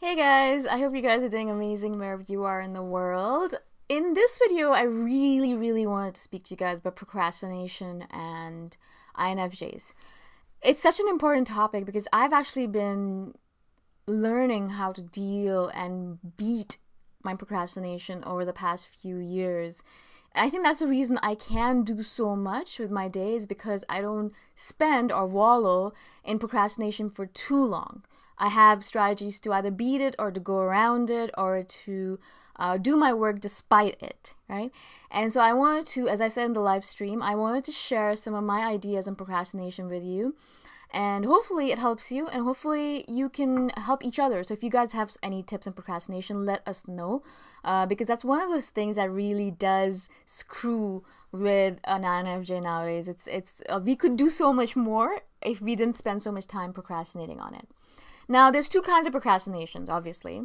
Hey guys, I hope you guys are doing amazing wherever you are in the world. In this video, I really wanted to speak to you guys about procrastination and INFJs. It's such an important topic because I've actually been learning how to deal and beat my procrastination over the past few years. I think that's the reason I can do so much with my days because I don't spend or wallow in procrastination for too long. I have strategies to either beat it or to go around it or to do my work despite it, right? And so I wanted to, as I said in the live stream, I wanted to share some of my ideas on procrastination with you. And hopefully it helps you, and hopefully you can help each other. So if you guys have any tips on procrastination, let us know, because that's one of those things that really does screw with an INFJ nowadays. It's we could do so much more if we didn't spend so much time procrastinating on it. Now, there's two kinds of procrastinations, obviously.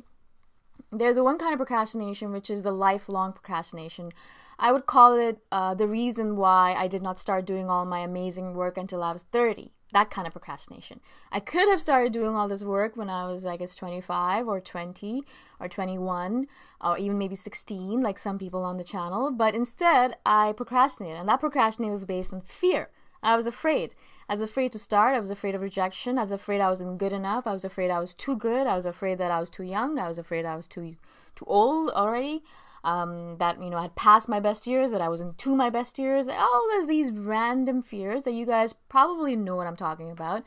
There's the one kind of procrastination, which is the lifelong procrastination. I would call it the reason why I did not start doing all my amazing work until I was 30. That kind of procrastination. I could have started doing all this work when I was, I guess, 25 or 20 or 21 or even maybe 16, like some people on the channel. But instead, I procrastinated. And that procrastination was based on fear. I was afraid. I was afraid to start. I was afraid of rejection. I was afraid I wasn't good enough. I was afraid I was too good. I was afraid that I was too young. I was afraid I was too old already. That, I had passed my best years, that I was into my best years. All of these random fears that you guys probably know what I'm talking about.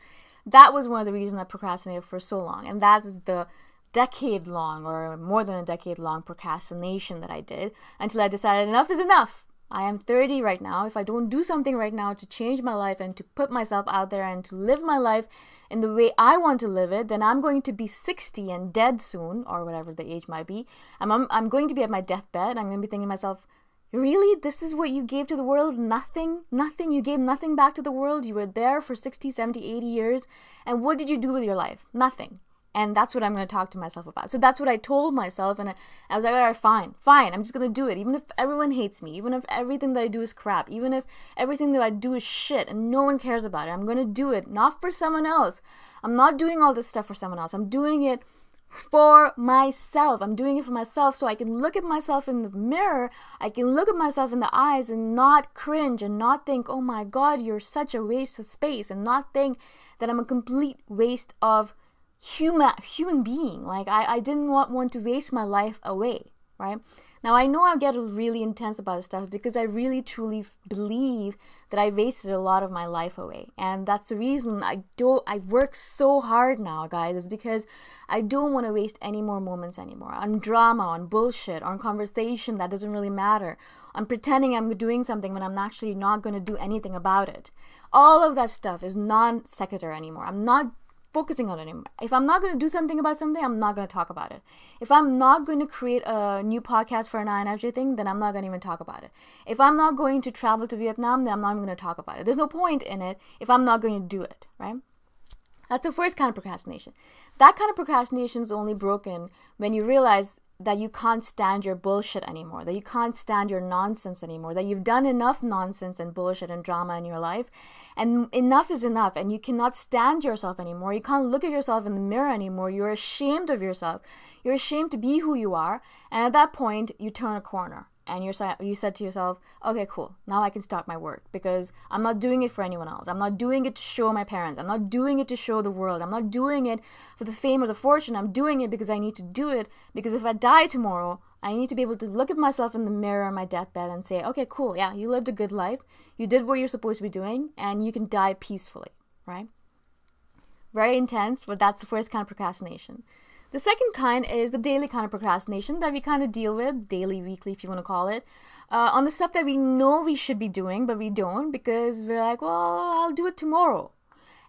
That was one of the reasons I procrastinated for so long. And that is the decade-long or more than a decade-long procrastination that I did until I decided enough is enough. I am 30 right now. If I don't do something right now to change my life and to put myself out there and to live my life in the way I want to live it, then I'm going to be 60 and dead soon, or whatever the age might be. I'm going to be at my deathbed. I'm going to be thinking to myself, really? This is what you gave to the world? Nothing? Nothing? You gave nothing back to the world? You were there for 60, 70, 80 years. And what did you do with your life? Nothing. And that's what I'm going to talk to myself about. So that's what I told myself. And I was like, all right, fine. I'm just going to do it. Even if everyone hates me, even if everything that I do is crap, even if everything that I do is shit and no one cares about it, I'm going to do it. Not for someone else. I'm not doing all this stuff for someone else. I'm doing it for myself. I'm doing it for myself so I can look at myself in the mirror. I can look at myself in the eyes and not cringe and not think, oh my God, you're such a waste of space, and not think that I'm a complete waste of human being. Like I didn't want to waste my life away, right? Now I know I get really intense about this stuff because I really truly believe that I wasted a lot of my life away, and that's the reason I work so hard now, guys, is because I don't want to waste any more moments anymore on drama, on bullshit, on conversation that doesn't really matter, on pretending I'm doing something when I'm actually not going to do anything about it. All of that stuff is non sequitur anymore. I'm not focusing on it anymore. If I'm not going to do something about something, I'm not going to talk about it. If I'm not going to create a new podcast for an INFJ thing, then I'm not going to even talk about it. If I'm not going to travel to Vietnam, then I'm not even going to talk about it. There's no point in it if I'm not going to do it, right? That's the first kind of procrastination. That kind of procrastination is only broken when you realize that you can't stand your bullshit anymore, that you can't stand your nonsense anymore, that you've done enough nonsense and bullshit and drama in your life, and enough is enough, and you cannot stand yourself anymore. You can't look at yourself in the mirror anymore. You're ashamed of yourself. You're ashamed to be who you are, and at that point, you turn a corner. And you said to yourself, okay, cool, now I can start my work because I'm not doing it for anyone else. I'm not doing it to show my parents. I'm not doing it to show the world. I'm not doing it for the fame or the fortune. I'm doing it because I need to do it, because if I die tomorrow, I need to be able to look at myself in the mirror on my deathbed and say, okay, cool, yeah, you lived a good life. You did what you're supposed to be doing, and you can die peacefully, right? Very intense, but that's the first kind of procrastination. The second kind is the daily kind of procrastination that we kind of deal with, daily, weekly, if you want to call it, on the stuff that we know we should be doing, but we don't because we're like, well, I'll do it tomorrow.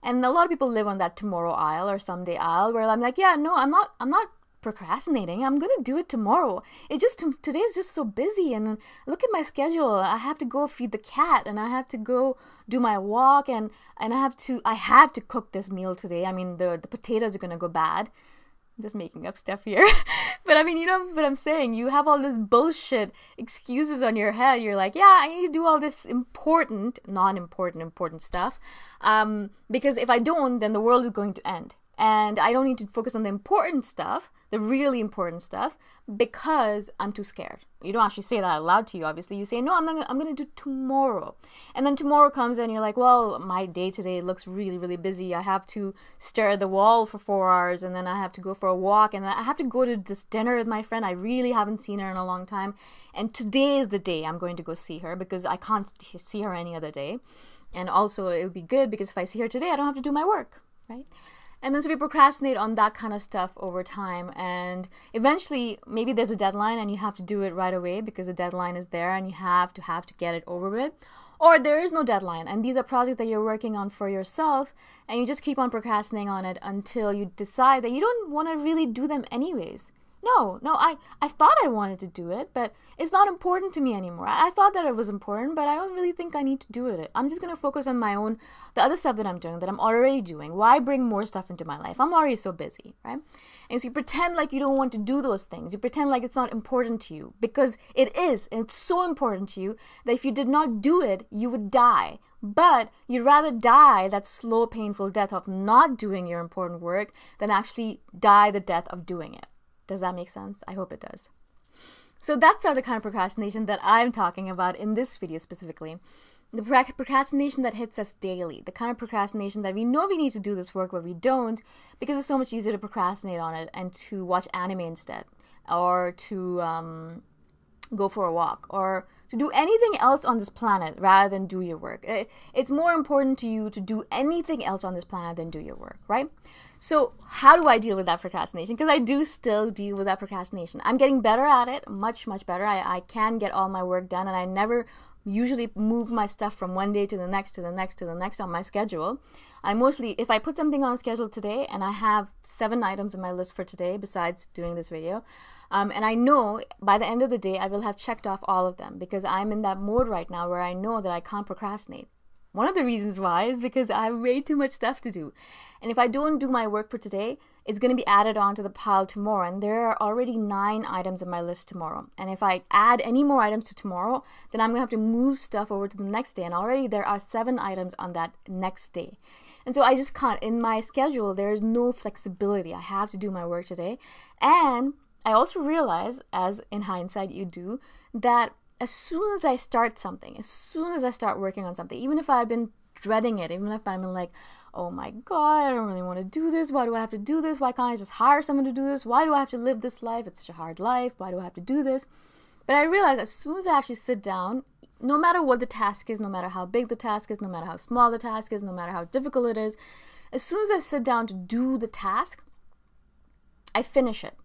And a lot of people live on that tomorrow aisle or someday aisle where I'm like, yeah, no, I'm not procrastinating. I'm going to do it tomorrow. It's just, today is just so busy, and look at my schedule. I have to go feed the cat, and I have to go do my walk, and I have to cook this meal today. I mean, the potatoes are going to go bad. I'm just making up stuff here. But I mean, you know what I'm saying? You have all this bullshit excuses on your head. You're like, yeah, I need to do all this important stuff. Because if I don't, then the world is going to end. And I don't need to focus on the important stuff, the really important stuff, because I'm too scared. You don't actually say that out loud to you, obviously. You say, no, I'm going to do tomorrow. And then tomorrow comes and you're like, well, my day today looks really, really busy. I have to stare at the wall for 4 hours, and then I have to go for a walk, and then I have to go to this dinner with my friend. I really haven't seen her in a long time. And today is the day I'm going to go see her, because I can't see her any other day. And also it'll be good because if I see her today, I don't have to do my work, right? And then so we procrastinate on that kind of stuff over time. And eventually, maybe there's a deadline and you have to do it right away because the deadline is there and you have to get it over with. Or there is no deadline and these are projects that you're working on for yourself and you just keep on procrastinating on it until you decide that you don't want to really do them anyways. No, I thought I wanted to do it, but it's not important to me anymore. I thought that it was important, but I don't really think I need to do it. I'm just going to focus on the other stuff that I'm doing, that I'm already doing. Why bring more stuff into my life? I'm already so busy, right? And so you pretend like you don't want to do those things. You pretend like it's not important to you, because it is, and it's so important to you that if you did not do it, you would die. But you'd rather die that slow, painful death of not doing your important work than actually die the death of doing it. Does that make sense? I hope it does. So that's the kind of procrastination that I'm talking about in this video specifically. The procrastination that hits us daily. The kind of procrastination that we know we need to do this work, but we don't because it's so much easier to procrastinate on it and to watch anime instead, or to go for a walk, or to do anything else on this planet rather than do your work. It's more important to you to do anything else on this planet than do your work, right? So how do I deal with that procrastination? Because I do still deal with that procrastination. I'm getting better at it, much, much better. I can get all my work done, and I never usually move my stuff from one day to the next, to the next, to the next on my schedule. I mostly, if I put something on schedule today, and I have 7 items on my list for today besides doing this video, and I know by the end of the day I will have checked off all of them, because I'm in that mode right now where I know that I can't procrastinate. One of the reasons why is because I have way too much stuff to do. And if I don't do my work for today, it's going to be added onto the pile tomorrow. And there are already 9 items on my list tomorrow. And if I add any more items to tomorrow, then I'm going to have to move stuff over to the next day. And already there are 7 items on that next day. And so I just can't. In my schedule, there is no flexibility. I have to do my work today. And I also realize, as in hindsight you do, that as soon as I start something, as soon as I start working on something, even if I've been dreading it, even if I'm like, oh my God, I don't really want to do this. Why do I have to do this? Why can't I just hire someone to do this? Why do I have to live this life? It's such a hard life. Why do I have to do this? But I realize as soon as I actually sit down, no matter what the task is, no matter how big the task is, no matter how small the task is, no matter how difficult it is, as soon as I sit down to do the task, I finish it.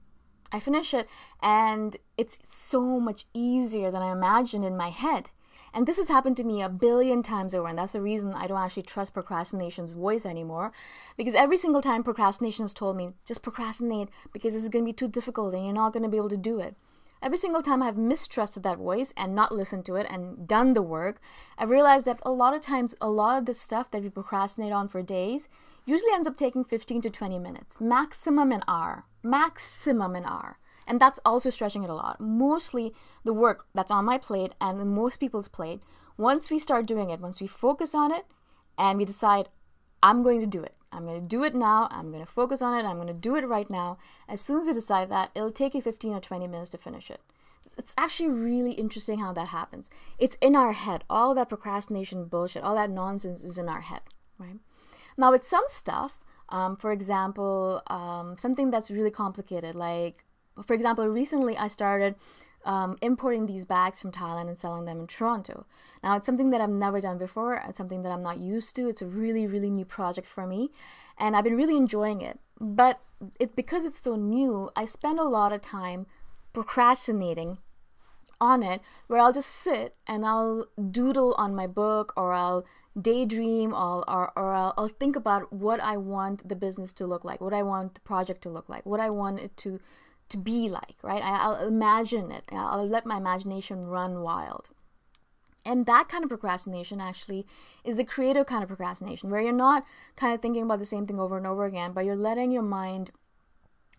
And it's so much easier than I imagined in my head. And this has happened to me a billion times over, and that's the reason I don't actually trust procrastination's voice anymore, because every single time procrastination has told me, just procrastinate because this is going to be too difficult and you're not going to be able to do it. Every single time I've mistrusted that voice and not listened to it and done the work, I've realized that a lot of times, a lot of the stuff that we procrastinate on for days usually ends up taking 15 to 20 minutes, maximum an hour. And that's also stretching it a lot. Mostly the work that's on my plate and in most people's plate, once we start doing it, once we focus on it and we decide, I'm going to do it. I'm going to do it now. I'm going to focus on it. I'm going to do it right now. As soon as we decide that, it'll take you 15 or 20 minutes to finish it. It's actually really interesting how that happens. It's in our head. All that procrastination bullshit, all that nonsense is in our head, right? Now with some stuff, for example, something that's really complicated, like, for example, recently I started importing these bags from Thailand and selling them in Toronto. Now, it's something that I've never done before. It's something that I'm not used to. It's a really, really new project for me, and I've been really enjoying it. But because it's so new, I spend a lot of time procrastinating on it, where I'll just sit and I'll doodle on my book, or I'll daydream, or I'll think about what I want the business to look like, what I want the project to look like, what I want it to be like, right? I'll imagine it. I'll let my imagination run wild. And that kind of procrastination actually is the creative kind of procrastination, where you're not kind of thinking about the same thing over and over again, but you're letting your mind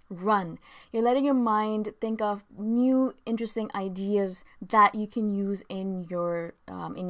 run. You're letting your mind think of new, interesting ideas that you can use in your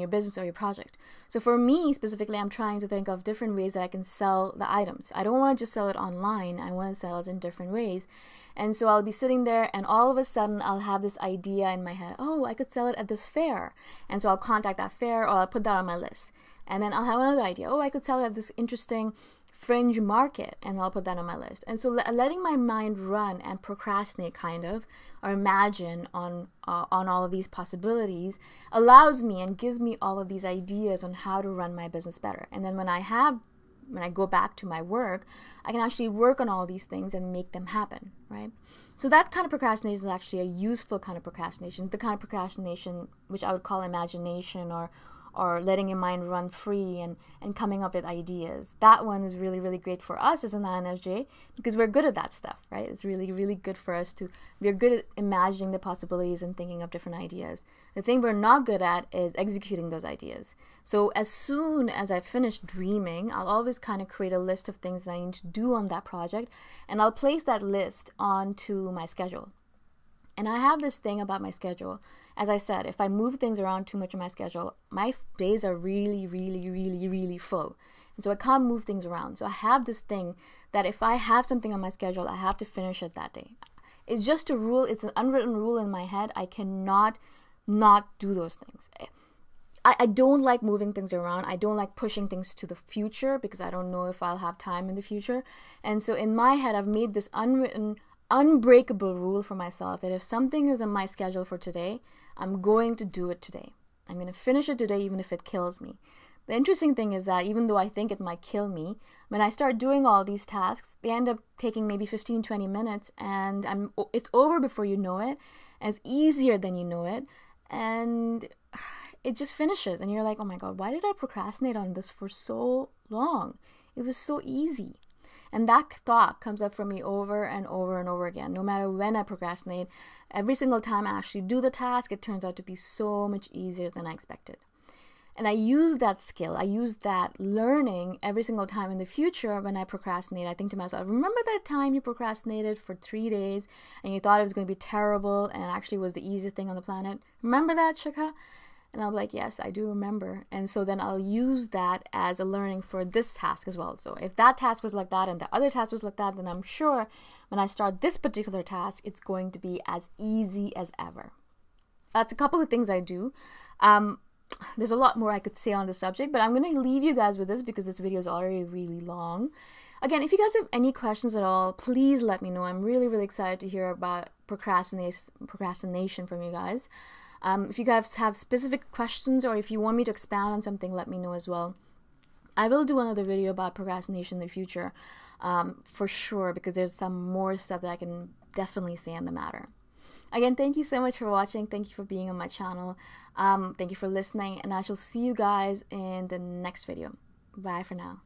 business or your project. So for me specifically, I'm trying to think of different ways that I can sell the items. I don't want to just sell it online. I want to sell it in different ways. And so I'll be sitting there, and all of a sudden I'll have this idea in my head. Oh, I could sell it at this fair. And so I'll contact that fair, or I'll put that on my list. And then I'll have another idea. Oh, I could sell it at this interesting fringe market, and I'll put that on my list. And so letting my mind run and procrastinate kind of, or imagine on all of these possibilities, allows me and gives me all of these ideas on how to run my business better. And then when I go back to my work, I can actually work on all these things and make them happen, right? So that kind of procrastination is actually a useful kind of procrastination, the kind of procrastination which I would call imagination, or letting your mind run free and coming up with ideas. That one is really, really great for us as an INFJ because we're good at that stuff, right? It's really, really good for us we're good at imagining the possibilities and thinking of different ideas. The thing we're not good at is executing those ideas. So as soon as I finish dreaming, I'll always kind of create a list of things that I need to do on that project, and I'll place that list onto my schedule. And I have this thing about my schedule. As I said, if I move things around too much in my schedule, my days are really, really, really, really full. And so I can't move things around. So I have this thing that if I have something on my schedule, I have to finish it that day. It's just a rule. It's an unwritten rule in my head. I cannot not do those things. I don't like moving things around. I don't like pushing things to the future because I don't know if I'll have time in the future. And so in my head, I've made this unbreakable rule for myself that if something is on my schedule for today, I'm going to do it today. I'm going to finish it today even if it kills me. The interesting thing is that even though I think it might kill me, when I start doing all these tasks, they end up taking maybe 15-20 minutes, and it's over before you know it. And it's easier than you know it, and it just finishes, and you're like, oh my God, why did I procrastinate on this for so long? It was so easy. And that thought comes up for me over and over and over again. No matter when I procrastinate, every single time I actually do the task, it turns out to be so much easier than I expected. And I use that skill, I use that learning every single time in the future when I procrastinate. I think to myself, remember that time you procrastinated for 3 days and you thought it was going to be terrible and actually was the easiest thing on the planet? Remember that, Shikha? And I'll be like, yes, I do remember. And so then I'll use that as a learning for this task as well. So if that task was like that and the other task was like that, then I'm sure when I start this particular task, it's going to be as easy as ever. That's a couple of things I do. There's a lot more I could say on the subject, but I'm going to leave you guys with this because this video is already really long. Again, if you guys have any questions at all, please let me know. I'm really, really excited to hear about procrastination from you guys. If you guys have specific questions or if you want me to expound on something, let me know as well. I will do another video about procrastination in the future, for sure, because there's some more stuff that I can definitely say on the matter. Again, thank you so much for watching. Thank you for being on my channel. Thank you for listening, and I shall see you guys in the next video. Bye for now.